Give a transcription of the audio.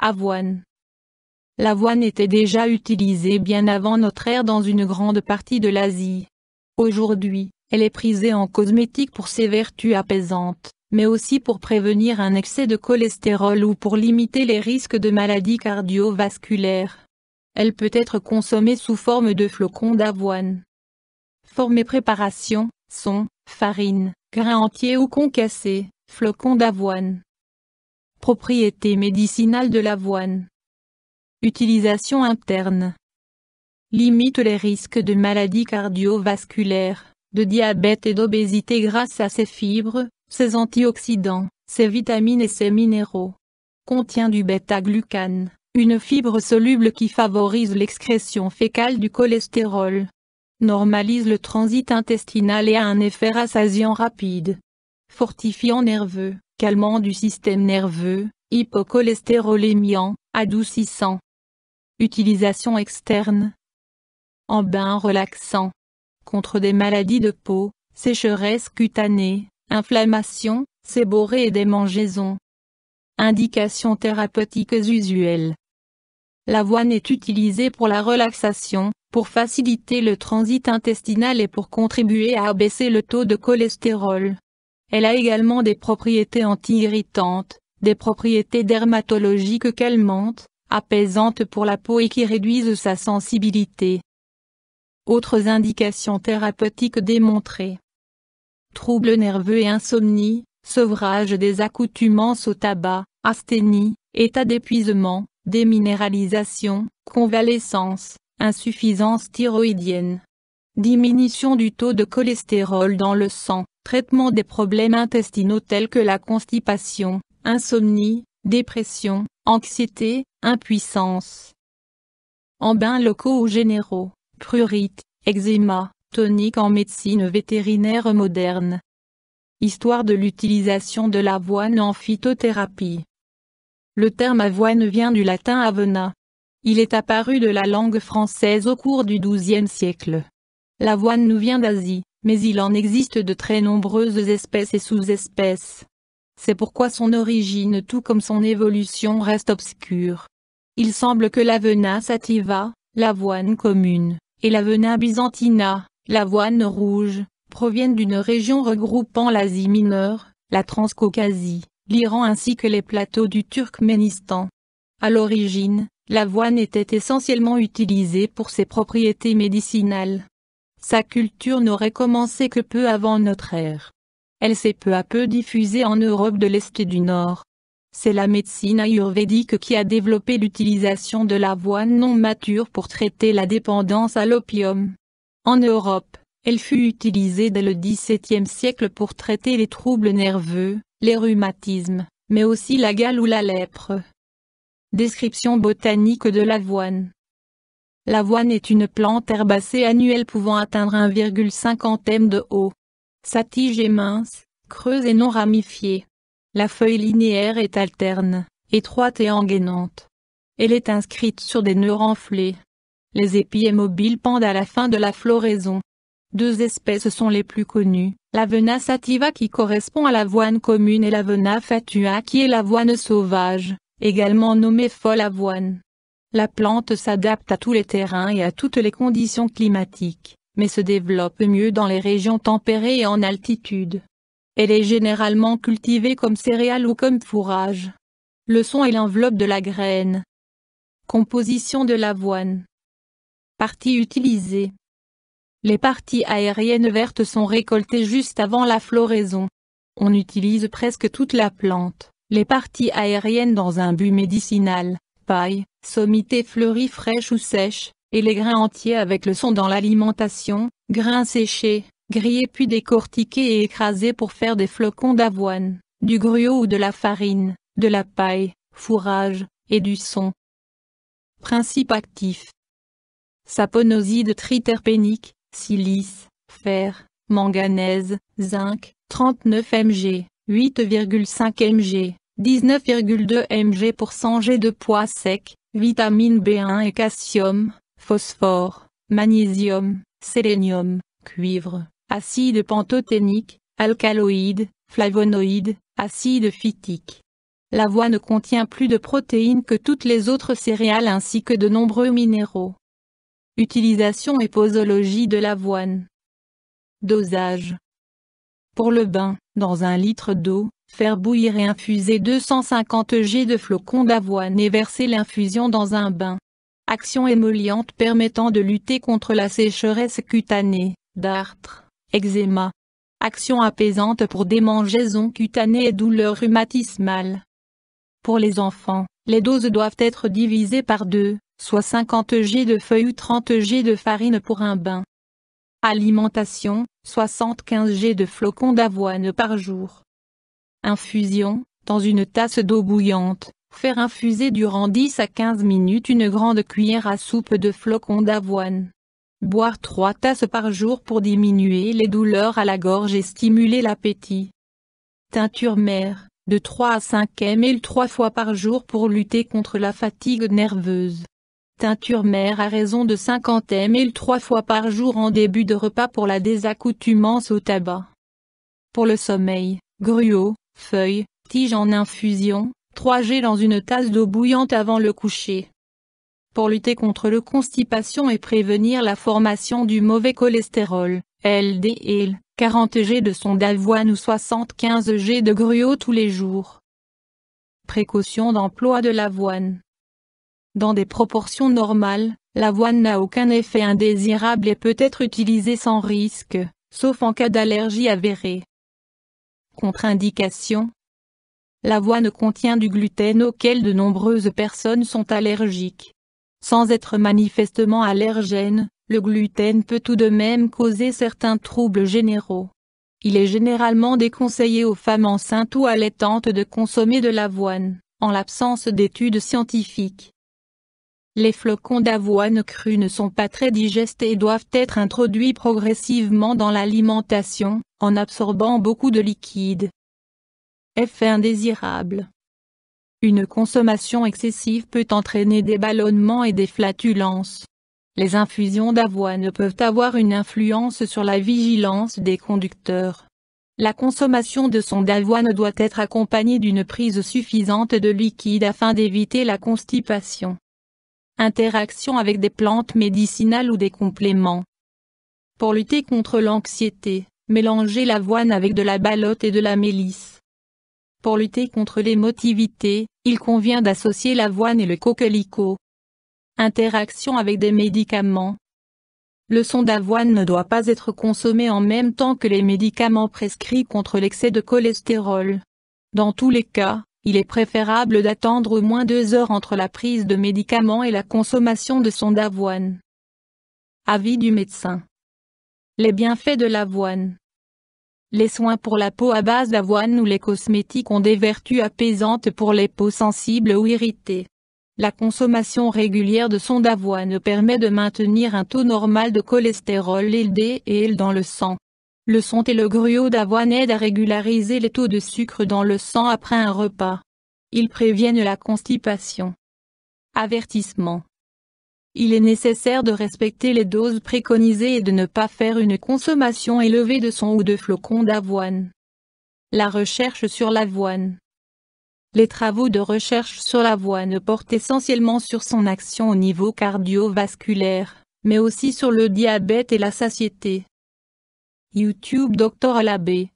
Avoine. L'avoine était déjà utilisée bien avant notre ère dans une grande partie de l'Asie. Aujourd'hui, elle est prisée en cosmétique pour ses vertus apaisantes, mais aussi pour prévenir un excès de cholestérol ou pour limiter les risques de maladies cardiovasculaires. Elle peut être consommée sous forme de flocons d'avoine. Forme et préparation sont farine, grains entiers ou concassés, flocons d'avoine. Propriétés médicinales de l'avoine. Utilisation interne. Limite les risques de maladies cardiovasculaires, de diabète et d'obésité grâce à ses fibres, ses antioxydants, ses vitamines et ses minéraux. Contient du bêta-glucane, une fibre soluble qui favorise l'excrétion fécale du cholestérol. Normalise le transit intestinal et a un effet rassasiant rapide. Fortifiant nerveux, calmant du système nerveux, hypocholestérolémiant, adoucissant. Utilisation externe. En bain relaxant. Contre des maladies de peau, sécheresse cutanée, inflammation, séborrhée et démangeaisons. Indications thérapeutiques usuelles. L'avoine est utilisée pour la relaxation, pour faciliter le transit intestinal et pour contribuer à abaisser le taux de cholestérol. Elle a également des propriétés anti-irritantes, des propriétés dermatologiques calmantes, apaisantes pour la peau et qui réduisent sa sensibilité. Autres indications thérapeutiques démontrées. Troubles nerveux et insomnie, sevrage des accoutumances au tabac, asthénie, état d'épuisement, déminéralisation, convalescence, insuffisance thyroïdienne. Diminution du taux de cholestérol dans le sang, traitement des problèmes intestinaux tels que la constipation, insomnie, dépression, anxiété, impuissance. En bains locaux ou généraux, prurite, eczéma, tonique en médecine vétérinaire moderne. Histoire de l'utilisation de l'avoine en phytothérapie. Le terme avoine vient du latin avena. Il est apparu de la langue française au cours du XIIe siècle. L'avoine nous vient d'Asie, mais il en existe de très nombreuses espèces et sous-espèces. C'est pourquoi son origine tout comme son évolution reste obscure. Il semble que l'Avena sativa, l'avoine commune, et l'Avena byzantina, l'avoine rouge, proviennent d'une région regroupant l'Asie mineure, la Transcaucasie, l'Iran ainsi que les plateaux du Turkménistan. À l'origine, l'avoine était essentiellement utilisée pour ses propriétés médicinales. Sa culture n'aurait commencé que peu avant notre ère. Elle s'est peu à peu diffusée en Europe de l'Est et du Nord. C'est la médecine ayurvédique qui a développé l'utilisation de l'avoine non mature pour traiter la dépendance à l'opium. En Europe, elle fut utilisée dès le XVIIe siècle pour traiter les troubles nerveux, les rhumatismes, mais aussi la gale ou la lèpre. Description botanique de l'avoine. L'avoine est une plante herbacée annuelle pouvant atteindre 1,50 m de haut. Sa tige est mince, creuse et non ramifiée. La feuille linéaire est alterne, étroite et engainante. Elle est inscrite sur des nœuds renflés. Les épis mobiles pendent à la fin de la floraison. Deux espèces sont les plus connues, l'Avena sativa qui correspond à l'avoine commune et l'Avena fatua qui est l'avoine sauvage, également nommée folle avoine. La plante s'adapte à tous les terrains et à toutes les conditions climatiques, mais se développe mieux dans les régions tempérées et en altitude. Elle est généralement cultivée comme céréale ou comme fourrage. Le son est l'enveloppe de la graine. Composition de l'avoine. Parties utilisées. Les parties aériennes vertes sont récoltées juste avant la floraison. On utilise presque toute la plante, les parties aériennes dans un but médicinal, paille, sommitée fleurie fraîche ou sèche, et les grains entiers avec le son dans l'alimentation, grains séchés, grillés puis décortiqués et écrasés pour faire des flocons d'avoine, du gruau ou de la farine, de la paille, fourrage, et du son. Principe actif. Saponoside triterpénique, silice, fer, manganèse, zinc, 39 mg, 8,5 mg, 19,2 mg pour 100 g de poids sec, vitamine B1 et calcium, phosphore, magnésium, sélénium, cuivre, acide pantothénique, alcaloïdes, flavonoïdes, acide phytique. L'avoine contient plus de protéines que toutes les autres céréales ainsi que de nombreux minéraux. Utilisation et posologie de l'avoine. Dosage. Pour le bain, dans 1 litre d'eau, faire bouillir et infuser 250 g de flocons d'avoine et verser l'infusion dans un bain. Action émolliente permettant de lutter contre la sécheresse cutanée, dartre, eczéma. Action apaisante pour démangeaisons cutanées et douleurs rhumatismales. Pour les enfants, les doses doivent être divisées par 2, soit 50 g de feuilles ou 30 g de farine pour un bain. Alimentation, 75 g de flocons d'avoine par jour. Infusion, dans une tasse d'eau bouillante, faire infuser durant 10 à 15 minutes une grande cuillère à soupe de flocons d'avoine. Boire 3 tasses par jour pour diminuer les douleurs à la gorge et stimuler l'appétit. Teinture mère, de 3 à 5 ml 3 fois par jour pour lutter contre la fatigue nerveuse. Teinture mère à raison de 50 ml 3 fois par jour en début de repas pour la désaccoutumance au tabac. Pour le sommeil, gruau, feuilles, tiges en infusion, 3 g dans une tasse d'eau bouillante avant le coucher. Pour lutter contre le constipation et prévenir la formation du mauvais cholestérol, LDL, 40 g de son d'avoine ou 75 g de gruau tous les jours. Précaution d'emploi de l'avoine. Dans des proportions normales, l'avoine n'a aucun effet indésirable et peut être utilisée sans risque, sauf en cas d'allergie avérée. Contre-indication. L'avoine contient du gluten auquel de nombreuses personnes sont allergiques. Sans être manifestement allergène, le gluten peut tout de même causer certains troubles généraux. Il est généralement déconseillé aux femmes enceintes ou allaitantes de consommer de l'avoine, en l'absence d'études scientifiques. Les flocons d'avoine crus ne sont pas très digestes et doivent être introduits progressivement dans l'alimentation, en absorbant beaucoup de liquide. Effet indésirable. Une consommation excessive peut entraîner des ballonnements et des flatulences. Les infusions d'avoine peuvent avoir une influence sur la vigilance des conducteurs. La consommation de son d'avoine doit être accompagnée d'une prise suffisante de liquide afin d'éviter la constipation. Interaction avec des plantes médicinales ou des compléments. Pour lutter contre l'anxiété, mélangez l'avoine avec de la balotte et de la mélisse. Pour lutter contre l'émotivité, il convient d'associer l'avoine et le coquelicot. Interaction avec des médicaments. Le son d'avoine ne doit pas être consommé en même temps que les médicaments prescrits contre l'excès de cholestérol. Dans tous les cas, il est préférable d'attendre au moins 2 heures entre la prise de médicaments et la consommation de son d'avoine. Avis du médecin. Les bienfaits de l'avoine. Les soins pour la peau à base d'avoine ou les cosmétiques ont des vertus apaisantes pour les peaux sensibles ou irritées. La consommation régulière de son d'avoine permet de maintenir un taux normal de cholestérol LDL dans le sang. Le son et le gruau d'avoine aident à régulariser les taux de sucre dans le sang après un repas. Ils préviennent la constipation. Avertissement. Il est nécessaire de respecter les doses préconisées et de ne pas faire une consommation élevée de son ou de flocons d'avoine. La recherche sur l'avoine. Les travaux de recherche sur l'avoine portent essentiellement sur son action au niveau cardiovasculaire, mais aussi sur le diabète et la satiété. YouTube Dr Alabé